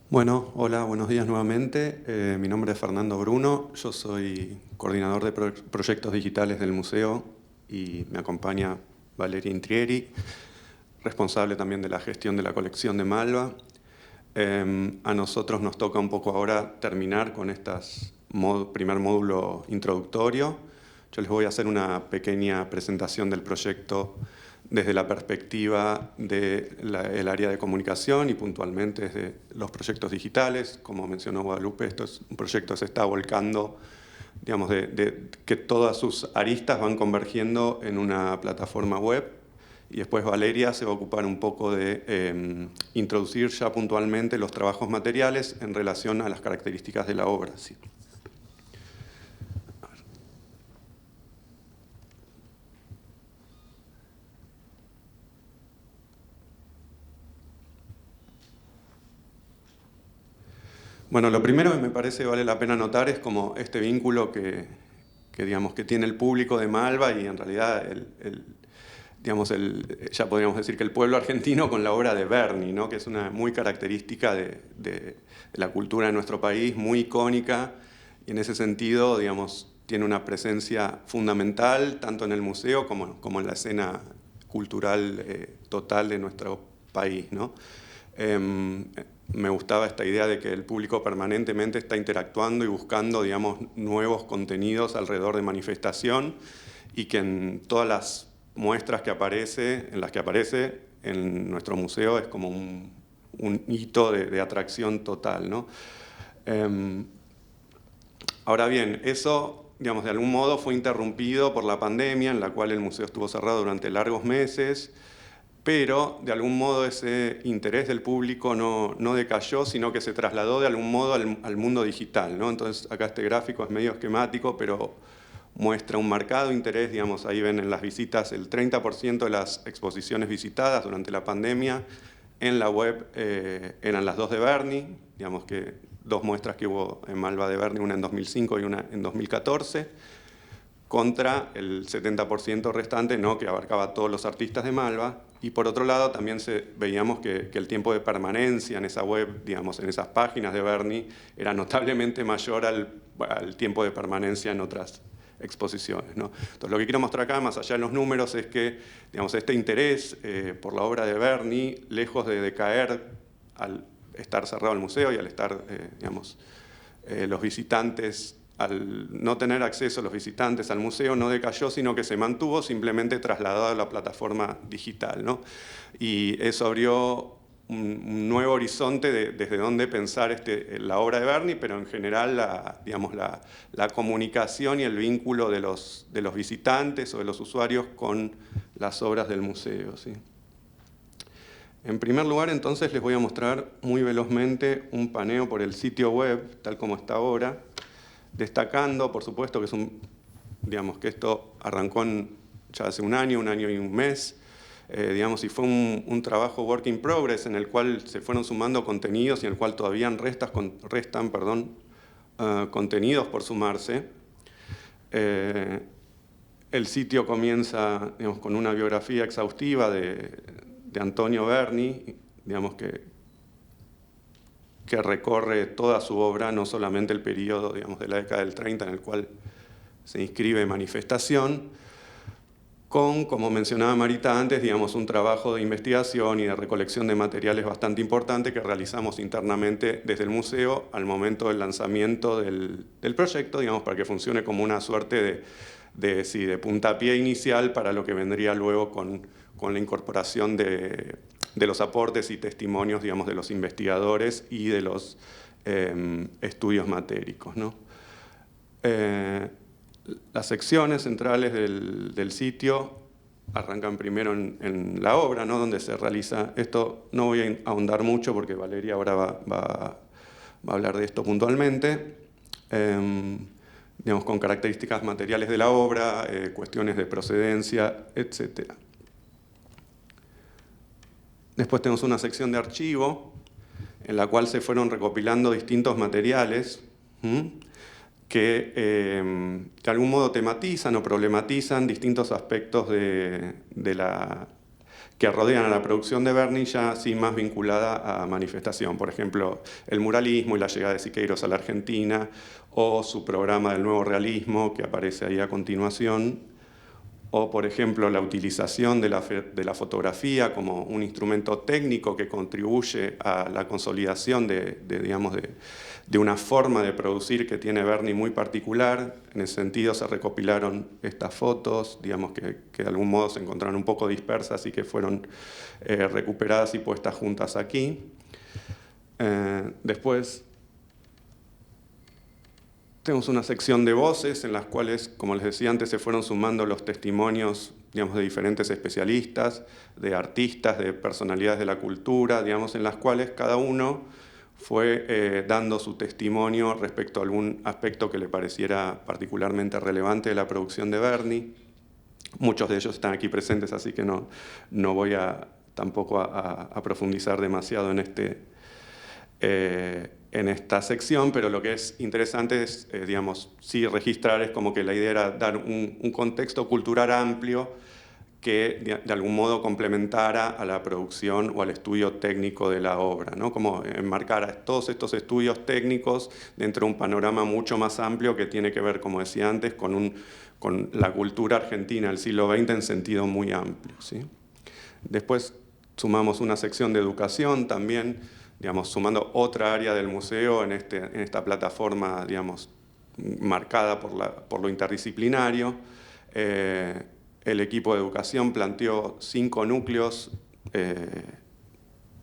Bueno, hola, buenos días nuevamente. Mi nombre es Fernando Bruno, yo soy coordinador de proyectos digitales del museo y me acompaña Valeria Intrieri, responsable también de la gestión de la colección de Malva. A nosotros nos toca un poco ahora terminar con este primer módulo introductorio. Yo les voy a hacer una pequeña presentación del proyecto desde la perspectiva del área de comunicación y puntualmente desde los proyectos digitales. Como mencionó Guadalupe, esto es un proyecto que se está volcando, digamos, que todas sus aristas van convergiendo en una plataforma web. Y después Valeria se va a ocupar un poco de introducir ya puntualmente los trabajos materiales en relación a las características de la obra. ¿Sí? Bueno, lo primero que me parece vale la pena notar es como este vínculo digamos, que tiene el público de Malva y en realidad digamos, ya podríamos decir que el pueblo argentino con la obra de Berni, ¿no? Que es una muy característica de la cultura de nuestro país, muy icónica, y en ese sentido, digamos, tiene una presencia fundamental tanto en el museo como en la escena cultural total de nuestro país, ¿no? Me gustaba esta idea de que el público permanentemente está interactuando y buscando, digamos, nuevos contenidos alrededor de manifestación y que en todas las muestras en las que aparece en nuestro museo es como un hito de atracción total, ¿no? Ahora bien, eso, digamos, de algún modo fue interrumpido por la pandemia, en la cual el museo estuvo cerrado durante largos meses, pero de algún modo ese interés del público no decayó, sino que se trasladó de algún modo al mundo digital, ¿no? Entonces acá este gráfico es medio esquemático, pero muestra un marcado interés, digamos, ahí ven en las visitas el 30% de las exposiciones visitadas durante la pandemia en la web eran las dos de Berni, digamos que dos muestras que hubo en Malva de Berni, una en 2005 y una en 2014, contra el 70% restante, ¿no? Que abarcaba a todos los artistas de Malva. Y por otro lado también veíamos que el tiempo de permanencia en esa web, digamos, en esas páginas de Berni, era notablemente mayor al tiempo de permanencia en otras exposiciones, ¿no? Entonces lo que quiero mostrar acá, más allá de los números, es que, digamos, este interés por la obra de Berni, lejos de decaer al estar cerrado el museo y al estar, digamos, los visitantes, al no tener acceso los visitantes al museo, no decayó, sino que se mantuvo simplemente trasladado a la plataforma digital, ¿no? Y eso abrió un nuevo horizonte desde donde pensar la obra de Berni, pero en general digamos, la comunicación y el vínculo de los visitantes o de los usuarios con las obras del museo, ¿sí? En primer lugar, entonces, les voy a mostrar muy velozmente un paneo por el sitio web, tal como está ahora, destacando, por supuesto, que digamos, que esto arrancó ya hace un año y un mes, digamos, y fue un trabajo work in progress en el cual se fueron sumando contenidos y en el cual todavía restan contenidos por sumarse. El sitio comienza, digamos, con una biografía exhaustiva de Antonio Berni, digamos, que recorre toda su obra, no solamente el periodo, digamos, de la década del 30 en el cual se inscribe Manifestación, con, como mencionaba Marita antes, digamos, un trabajo de investigación y de recolección de materiales bastante importante que realizamos internamente desde el museo al momento del lanzamiento del proyecto, digamos, para que funcione como una suerte de puntapié inicial para lo que vendría luego con la incorporación de los aportes y testimonios, digamos, de los investigadores y de los estudios matéricos, ¿no? Las secciones centrales del sitio arrancan primero en la obra, ¿no? Donde se realiza esto. No voy a ahondar mucho porque Valeria ahora va a hablar de esto puntualmente. Digamos, con características materiales de la obra, cuestiones de procedencia, etc. Después tenemos una sección de archivo en la cual se fueron recopilando distintos materiales que de algún modo tematizan o problematizan distintos aspectos que rodean a la producción de Berni, ya sí más vinculada a manifestación. Por ejemplo, el muralismo y la llegada de Siqueiros a la Argentina, o su programa del nuevo realismo, que aparece ahí a continuación, o, por ejemplo, la utilización de la fotografía como un instrumento técnico que contribuye a la consolidación de una forma de producir que tiene Berni muy particular. En ese sentido se recopilaron estas fotos, digamos que de algún modo se encontraron un poco dispersas y que fueron recuperadas y puestas juntas aquí. Después tenemos una sección de voces en las cuales, como les decía antes, se fueron sumando los testimonios, digamos, de diferentes especialistas, de artistas, de personalidades de la cultura, digamos, en las cuales cada uno fue dando su testimonio respecto a algún aspecto que le pareciera particularmente relevante de la producción de Berni. Muchos de ellos están aquí presentes, así que no voy tampoco a profundizar demasiado en esta sección, pero lo que es interesante es, digamos, sí registrar, es como que la idea era dar un contexto cultural amplio que de algún modo complementara a la producción o al estudio técnico de la obra, ¿no? Como enmarcar a todos estos estudios técnicos dentro de un panorama mucho más amplio que tiene que ver, como decía antes, con la cultura argentina del siglo XX en sentido muy amplio, ¿sí? Después sumamos una sección de educación también, digamos, sumando otra área del museo en esta plataforma, digamos, marcada por lo interdisciplinario. El equipo de educación planteó 5 núcleos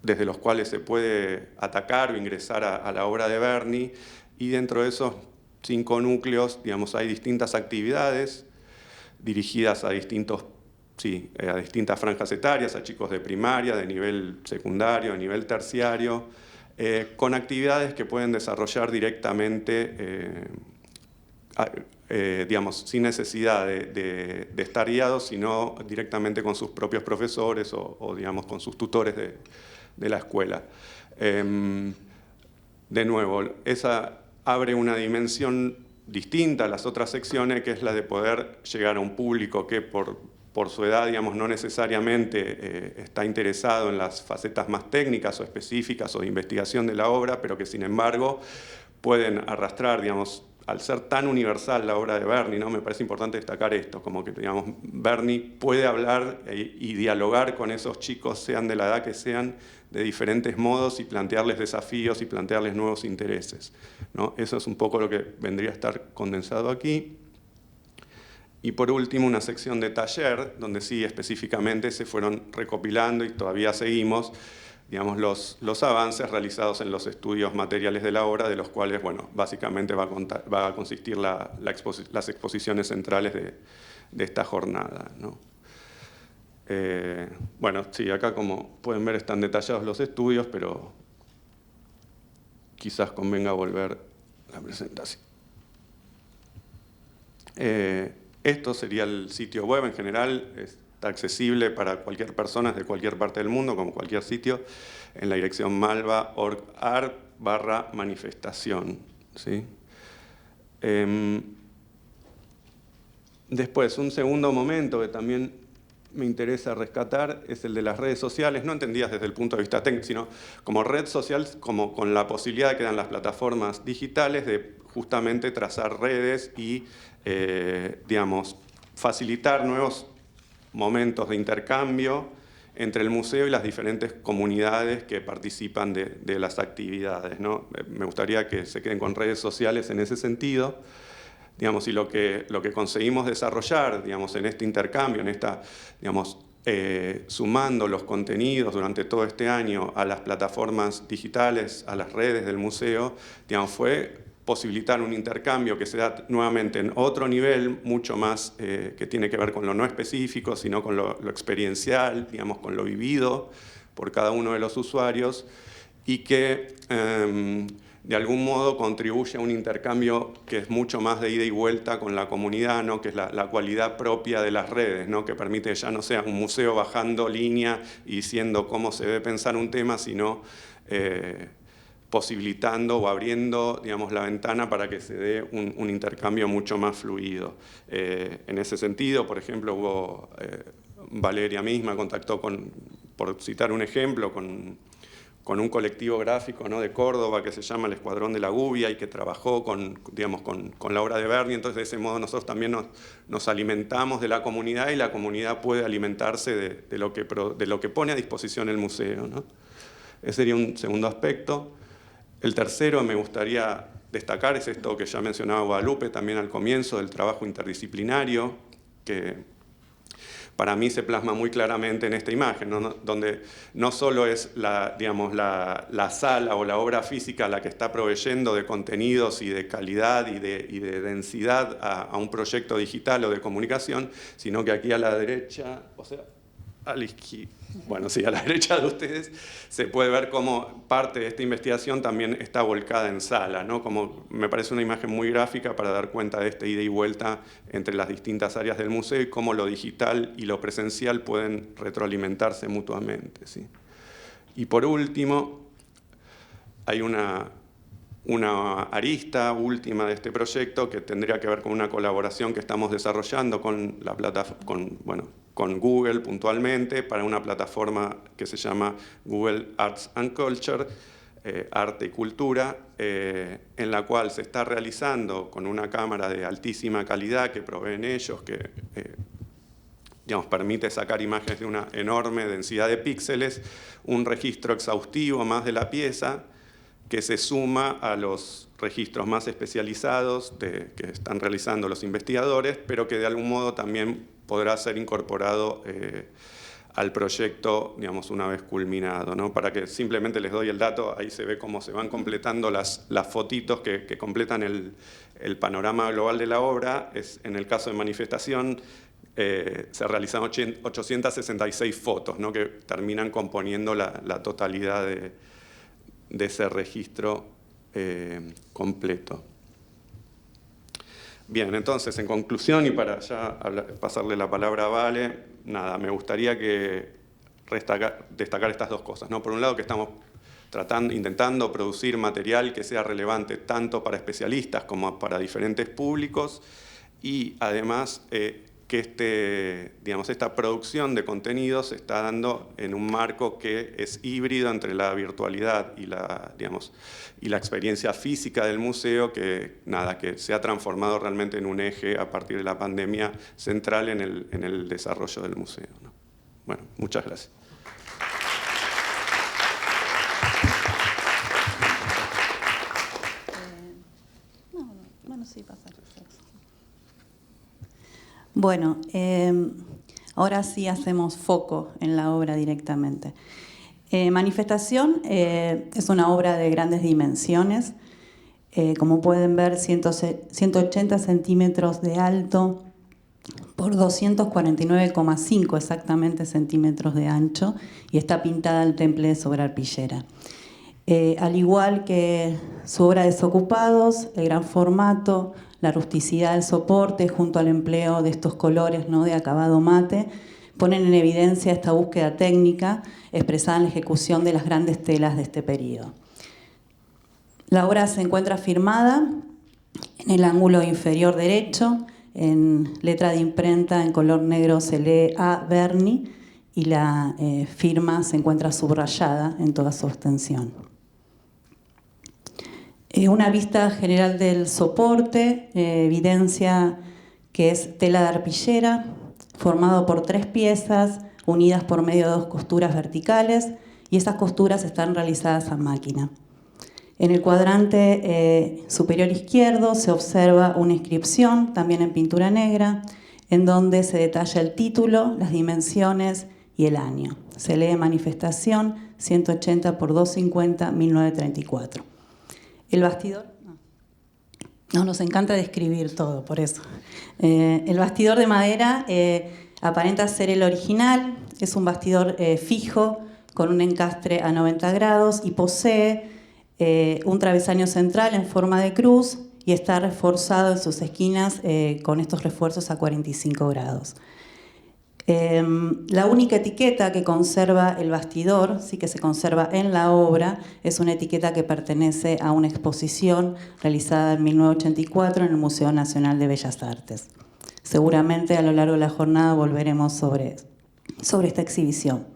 desde los cuales se puede atacar o ingresar a la obra de Berni, y dentro de esos 5 núcleos, digamos, hay distintas actividades dirigidas a distintas franjas etarias, a chicos de primaria, de nivel secundario, de nivel terciario, con actividades que pueden desarrollar directamente, digamos, sin necesidad de estar guiados, sino directamente con sus propios profesores o digamos, con sus tutores de la escuela. De nuevo, esa abre una dimensión distinta a las otras secciones, que es la de poder llegar a un público que por su edad, digamos, no necesariamente está interesado en las facetas más técnicas o específicas o de investigación de la obra, pero que sin embargo pueden arrastrar, digamos, al ser tan universal la obra de Berni, ¿no? Me parece importante destacar esto, como que, digamos, Berni puede hablar y dialogar con esos chicos, sean de la edad que sean, de diferentes modos, y plantearles desafíos y plantearles nuevos intereses, ¿no? Eso es un poco lo que vendría a estar condensado aquí. Y por último, una sección de taller, donde sí específicamente se fueron recopilando, y todavía seguimos, digamos, los avances realizados en los estudios materiales de la obra, de los cuales, bueno, básicamente va a consistir las exposiciones centrales de esta jornada, ¿no? Bueno, sí, acá como pueden ver están detallados los estudios, pero quizás convenga volver a la presentación. Esto sería el sitio web en general. Está accesible para cualquier persona de cualquier parte del mundo, como cualquier sitio, en la dirección malva.org/manifestación, ¿sí? Después, un segundo momento que también me interesa rescatar es el de las redes sociales, no entendidas desde el punto de vista técnico, sino como red social, como con la posibilidad que dan las plataformas digitales de justamente trazar redes y, digamos, facilitar nuevos momentos de intercambio entre el museo y las diferentes comunidades que participan de las actividades, ¿no? Me gustaría que se queden con redes sociales en ese sentido, digamos, y lo que conseguimos desarrollar, digamos, en este intercambio, en esta, digamos, sumando los contenidos durante todo este año a las plataformas digitales, a las redes del museo, digamos, fue posibilitar un intercambio que se da nuevamente en otro nivel, mucho más que tiene que ver con lo no específico, sino con lo experiencial, digamos, con lo vivido por cada uno de los usuarios, y que de algún modo contribuye a un intercambio que es mucho más de ida y vuelta con la comunidad, ¿no? Que es la cualidad propia de las redes, ¿no? Que permite que ya no sea un museo bajando línea y diciendo cómo se debe pensar un tema, sino posibilitando o abriendo, digamos, la ventana para que se dé un intercambio mucho más fluido. En ese sentido, por ejemplo, hubo Valeria misma contactó por citar un ejemplo, con un colectivo gráfico, ¿no?, de Córdoba que se llama El Escuadrón de la Gubia y que trabajó con la obra de Berni. Entonces, de ese modo nosotros también nos alimentamos de la comunidad y la comunidad puede alimentarse de lo que pone a disposición el museo, ¿no? Ese sería un segundo aspecto. El tercero me gustaría destacar es esto que ya mencionaba Guadalupe también al comienzo, del trabajo interdisciplinario, que para mí se plasma muy claramente en esta imagen, ¿no?, donde no solo es la sala o la obra física la que está proveyendo de contenidos y de calidad y de densidad a un proyecto digital o de comunicación, sino que aquí a la derecha, o sea, a la izquierda, bueno, sí, a la derecha de ustedes, se puede ver cómo parte de esta investigación también está volcada en sala, ¿no? Como me parece una imagen muy gráfica para dar cuenta de esta ida y vuelta entre las distintas áreas del museo y cómo lo digital y lo presencial pueden retroalimentarse mutuamente, ¿sí? Y por último, hay una arista última de este proyecto que tendría que ver con una colaboración que estamos desarrollando con la con Google puntualmente para una plataforma que se llama Google Arts and Culture, Arte y Cultura, en la cual se está realizando con una cámara de altísima calidad que proveen ellos, que permite sacar imágenes de una enorme densidad de píxeles, un registro exhaustivo más de la pieza, que se suma a los registros más especializados que están realizando los investigadores, pero que de algún modo también podrá ser incorporado al proyecto, una vez culminado, ¿no? Para que simplemente les doy el dato, ahí se ve cómo se van completando las fotitos que completan el panorama global de la obra. En el caso de Manifestación, se realizan 866 fotos, ¿no?, que terminan componiendo la totalidad de ese registro completo. Bien, entonces, en conclusión, y para ya pasarle la palabra a Vale, nada, me gustaría destacar estas dos cosas, ¿no? Por un lado, que estamos intentando producir material que sea relevante tanto para especialistas como para diferentes públicos, y además que esta producción de contenidos se está dando en un marco que es híbrido entre la virtualidad y la experiencia física del museo, que se ha transformado realmente en un eje a partir de la pandemia central en el desarrollo del museo, ¿no? Bueno, muchas gracias. Sí, pasa. Bueno, ahora sí hacemos foco en la obra directamente. Manifestación es una obra de grandes dimensiones. Como pueden ver, 180 centímetros de alto por 249,5 exactamente centímetros de ancho, y está pintada al temple sobre arpillera. Al igual que su obra Desocupados, el gran formato, la rusticidad del soporte junto al empleo de estos colores, ¿no?, de acabado mate, ponen en evidencia esta búsqueda técnica expresada en la ejecución de las grandes telas de este periodo. La obra se encuentra firmada en el ángulo inferior derecho, en letra de imprenta en color negro se lee A. Berni, y la firma se encuentra subrayada en toda su extensión. Una vista general del soporte evidencia que es tela de arpillera, formado por 3 piezas unidas por medio de 2 costuras verticales, y esas costuras están realizadas a máquina. En el cuadrante superior izquierdo se observa una inscripción, también en pintura negra, en donde se detalla el título, las dimensiones y el año. Se lee Manifestación 180 por 250, 1934. El bastidor, nos encanta describir todo, por eso. El bastidor de madera aparenta ser el original, es un bastidor fijo con un encastre a 90 grados y posee un travesaño central en forma de cruz y está reforzado en sus esquinas con estos refuerzos a 45 grados. La única etiqueta que conserva el bastidor, sí que se conserva en la obra, es una etiqueta que pertenece a una exposición realizada en 1984 en el Museo Nacional de Bellas Artes. Seguramente a lo largo de la jornada volveremos sobre sobre esta exhibición.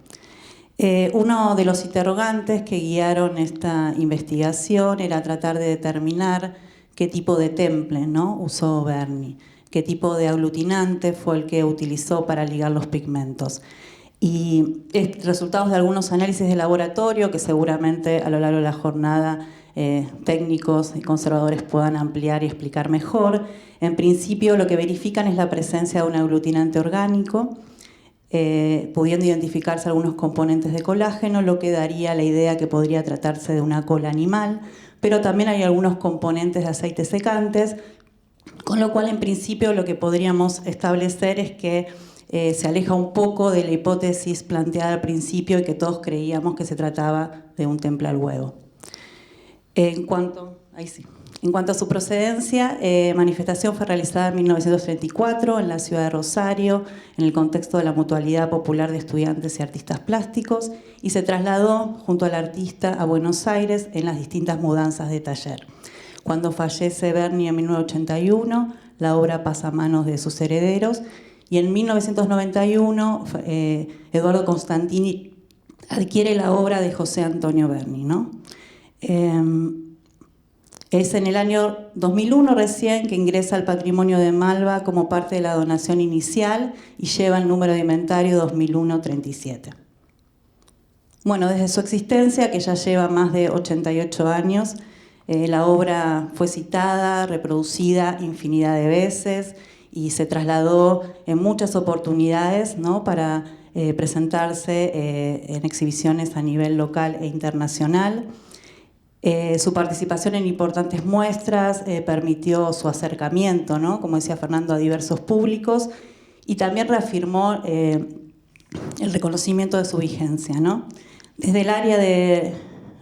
Uno de los interrogantes que guiaron esta investigación era tratar de determinar qué tipo de temple, ¿no?, usó Berni, qué tipo de aglutinante fue el que utilizó para ligar los pigmentos. Y resultados de algunos análisis de laboratorio que seguramente a lo largo de la jornada técnicos y conservadores puedan ampliar y explicar mejor. En principio lo que verifican es la presencia de un aglutinante orgánico, pudiendo identificarse algunos componentes de colágeno, lo que daría la idea que podría tratarse de una cola animal, pero también hay algunos componentes de aceites secantes, con lo cual en principio lo que podríamos establecer es que se aleja un poco de la hipótesis planteada al principio y que todos creíamos que se trataba de un temple al huevo. En cuanto a su procedencia, manifestación fue realizada en 1934 en la ciudad de Rosario, en el contexto de la Mutualidad Popular de Estudiantes y Artistas Plásticos, y se trasladó junto al artista a Buenos Aires en las distintas mudanzas de taller. Cuando fallece Berni en 1981, la obra pasa a manos de sus herederos, y en 1991 Eduardo Constantini adquiere la obra de José Antonio Berni, ¿no? Es en el año 2001 recién que ingresa al patrimonio de Malva como parte de la donación inicial y lleva el número de inventario 2001-37. Bueno, desde su existencia, que ya lleva más de 88 años, la obra fue citada, reproducida infinidad de veces y se trasladó en muchas oportunidades, ¿no?, para presentarse en exhibiciones a nivel local e internacional. Su participación en importantes muestras permitió su acercamiento, ¿no?, como decía Fernando, a diversos públicos, y también reafirmó el reconocimiento de su vigencia, ¿no? Desde el área de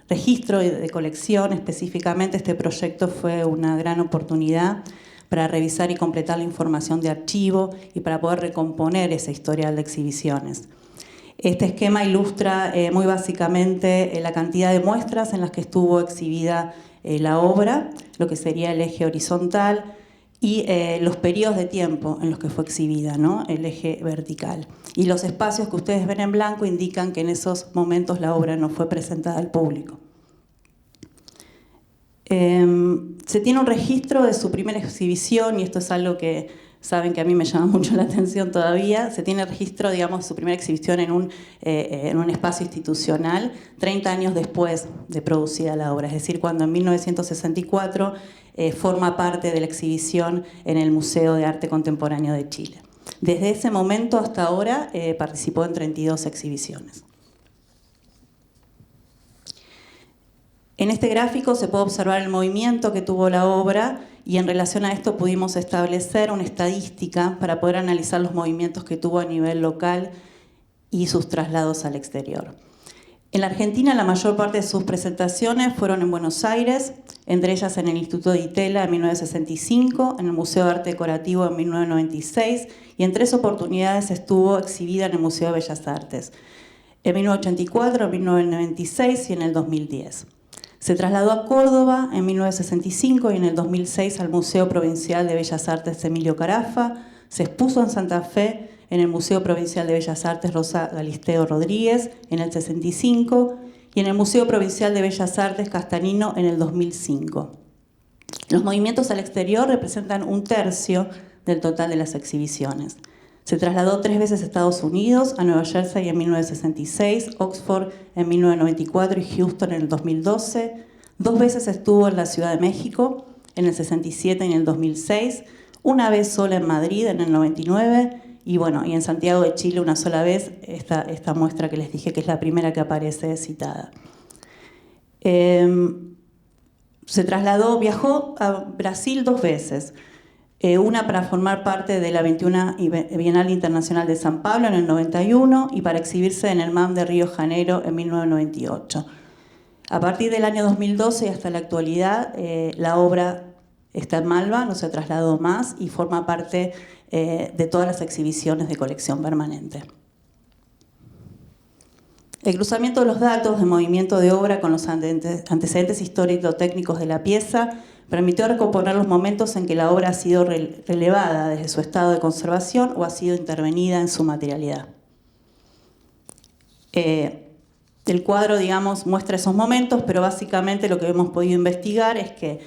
registro y de colección específicamente, este proyecto fue una gran oportunidad para revisar y completar la información de archivo y para poder recomponer ese historial de exhibiciones. Este esquema ilustra muy básicamente la cantidad de muestras en las que estuvo exhibida la obra, lo que sería el eje horizontal, y los periodos de tiempo en los que fue exhibida, ¿no?, el eje vertical. Y los espacios que ustedes ven en blanco indican que en esos momentos la obra no fue presentada al público. Se tiene un registro de su primera exhibición, y esto es algo que saben que a mí me llama mucho la atención todavía. Se tiene registro, digamos, de su primera exhibición en un espacio institucional 30 años después de producida la obra, es decir, cuando en 1964 forma parte de la exhibición en el Museo de Arte Contemporáneo de Chile. Desde ese momento hasta ahora participó en 32 exhibiciones. En este gráfico se puede observar el movimiento que tuvo la obra, y en relación a esto pudimos establecer una estadística para poder analizar los movimientos que tuvo a nivel local y sus traslados al exterior. En la Argentina, la mayor parte de sus presentaciones fueron en Buenos Aires, entre ellas en el Instituto de Itela en 1965, en el Museo de Arte Decorativo en 1996, y en 3 oportunidades estuvo exhibida en el Museo de Bellas Artes, en 1984, en 1996 y en el 2010. Se trasladó a Córdoba en 1965 y en el 2006 al Museo Provincial de Bellas Artes Emilio Carafa. Se expuso en Santa Fe en el Museo Provincial de Bellas Artes Rosa Galisteo Rodríguez en el 65 y en el Museo Provincial de Bellas Artes Castanino en el 2005. Los movimientos al exterior representan 1/3 del total de las exhibiciones. Se trasladó 3 veces a Estados Unidos, a Nueva Jersey en 1966, Oxford en 1994 y Houston en el 2012. 2 veces estuvo en la Ciudad de México, en el 67 y en el 2006. Una vez sola en Madrid en el 99 y en Santiago de Chile una sola vez, esta muestra que les dije que es la primera que aparece citada. Viajó a Brasil 2 veces. Una para formar parte de la 21 Bienal Internacional de San Pablo en el 91 y para exhibirse en el MAM de Río de Janeiro en 1998. A partir del año 2012 y hasta la actualidad, la obra está en Malva, no se ha trasladado más y forma parte de todas las exhibiciones de colección permanente. El cruzamiento de los datos de movimiento de obra con los antecedentes histórico-técnicos de la pieza permitió recomponer los momentos en que la obra ha sido relevada desde su estado de conservación o ha sido intervenida en su materialidad. El cuadro, digamos, muestra esos momentos, pero básicamente lo que hemos podido investigar es que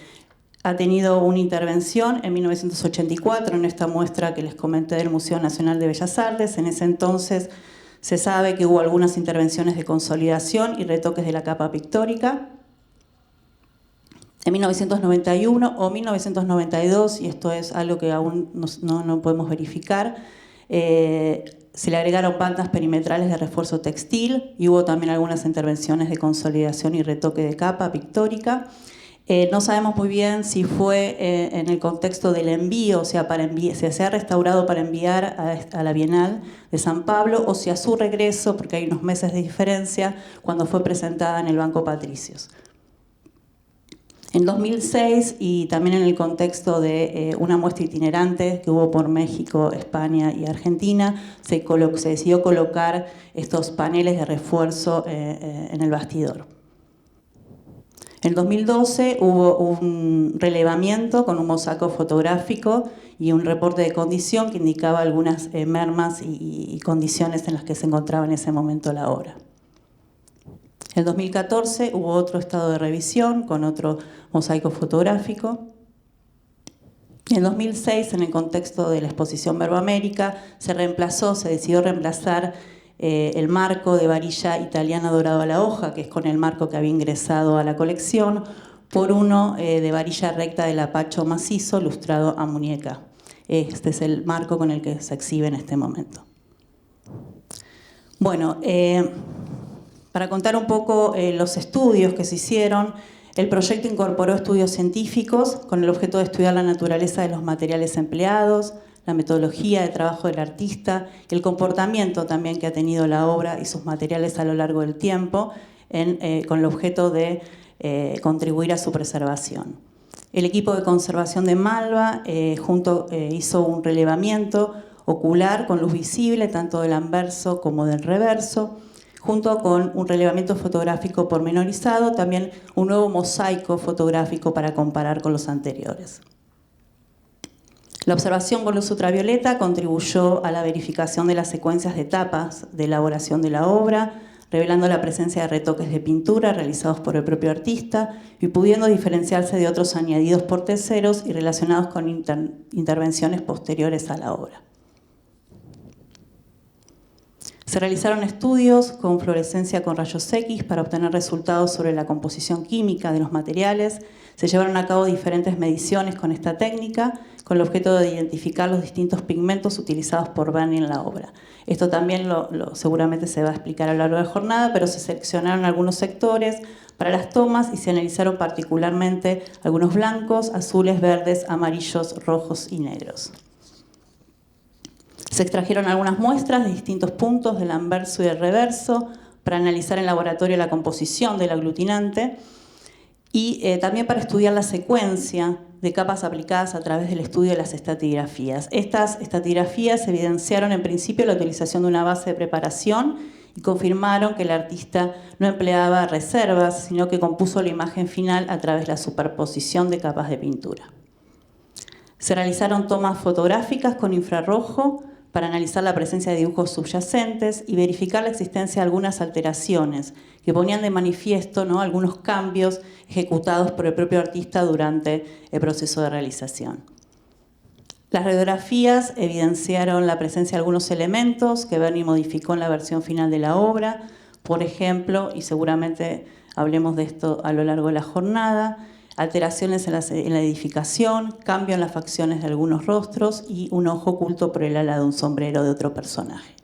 ha tenido una intervención en 1984 en esta muestra que les comenté del Museo Nacional de Bellas Artes. En ese entonces se sabe que hubo algunas intervenciones de consolidación y retoques de la capa pictórica. En 1991 o 1992, y esto es algo que aún no podemos verificar, se le agregaron bandas perimetrales de refuerzo textil y hubo también algunas intervenciones de consolidación y retoque de capa pictórica. No sabemos muy bien si fue en el contexto del envío, o sea, se ha restaurado para enviar a la Bienal de San Pablo, o si a su regreso, porque hay unos meses de diferencia, cuando fue presentada en el Banco Patricios. En 2006, y también en el contexto de una muestra itinerante que hubo por México, España y Argentina, se decidió colocar estos paneles de refuerzo en el bastidor. En 2012 hubo un relevamiento con un mosaico fotográfico y un reporte de condición que indicaba algunas mermas y condiciones en las que se encontraba en ese momento la obra. En 2014 hubo otro estado de revisión con otro mosaico fotográfico. En 2006, en el contexto de la exposición Verbo América, se decidió reemplazar el marco de varilla italiana dorado a la hoja, que es con el marco que había ingresado a la colección, por uno de varilla recta de lapacho macizo lustrado a muñeca. Este es el marco con el que se exhibe en este momento. Bueno, para contar un poco los estudios que se hicieron, el proyecto incorporó estudios científicos con el objeto de estudiar la naturaleza de los materiales empleados, la metodología de trabajo del artista y el comportamiento también que ha tenido la obra y sus materiales a lo largo del tiempo con el objeto de contribuir a su preservación. El equipo de conservación de Malva hizo un relevamiento ocular con luz visible tanto del anverso como del reverso, junto con un relevamiento fotográfico pormenorizado, también un nuevo mosaico fotográfico para comparar con los anteriores. La observación con luz ultravioleta contribuyó a la verificación de las secuencias de etapas de elaboración de la obra, revelando la presencia de retoques de pintura realizados por el propio artista y pudiendo diferenciarse de otros añadidos por terceros y relacionados con intervenciones posteriores a la obra. Se realizaron estudios con fluorescencia con rayos X para obtener resultados sobre la composición química de los materiales. Se llevaron a cabo diferentes mediciones con esta técnica con el objeto de identificar los distintos pigmentos utilizados por Berni en la obra. Esto también seguramente se va a explicar a lo largo de la jornada, pero se seleccionaron algunos sectores para las tomas y se analizaron particularmente algunos blancos, azules, verdes, amarillos, rojos y negros. Se extrajeron algunas muestras de distintos puntos del anverso y del reverso para analizar en laboratorio la composición del aglutinante y también para estudiar la secuencia de capas aplicadas a través del estudio de las estratigrafías. Estas estratigrafías evidenciaron en principio la utilización de una base de preparación y confirmaron que el artista no empleaba reservas, sino que compuso la imagen final a través de la superposición de capas de pintura. Se realizaron tomas fotográficas con infrarrojo para analizar la presencia de dibujos subyacentes y verificar la existencia de algunas alteraciones que ponían de manifiesto, ¿no?, algunos cambios ejecutados por el propio artista durante el proceso de realización. Las radiografías evidenciaron la presencia de algunos elementos que Berni modificó en la versión final de la obra, por ejemplo, y seguramente hablemos de esto a lo largo de la jornada, alteraciones en la edificación, cambio en las facciones de algunos rostros y un ojo oculto por el ala de un sombrero de otro personaje.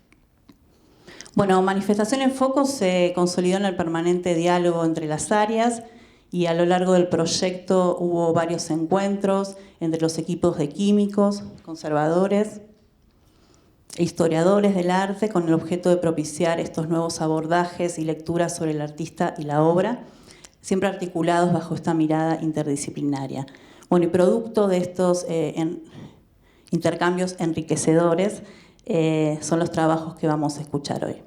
Bueno, Manifestación en Foco se consolidó en el permanente diálogo entre las áreas y a lo largo del proyecto hubo varios encuentros entre los equipos de químicos, conservadores e historiadores del arte con el objeto de propiciar estos nuevos abordajes y lecturas sobre el artista y la obra, siempre articulados bajo esta mirada interdisciplinaria. Bueno, y producto de estos intercambios enriquecedores son los trabajos que vamos a escuchar hoy.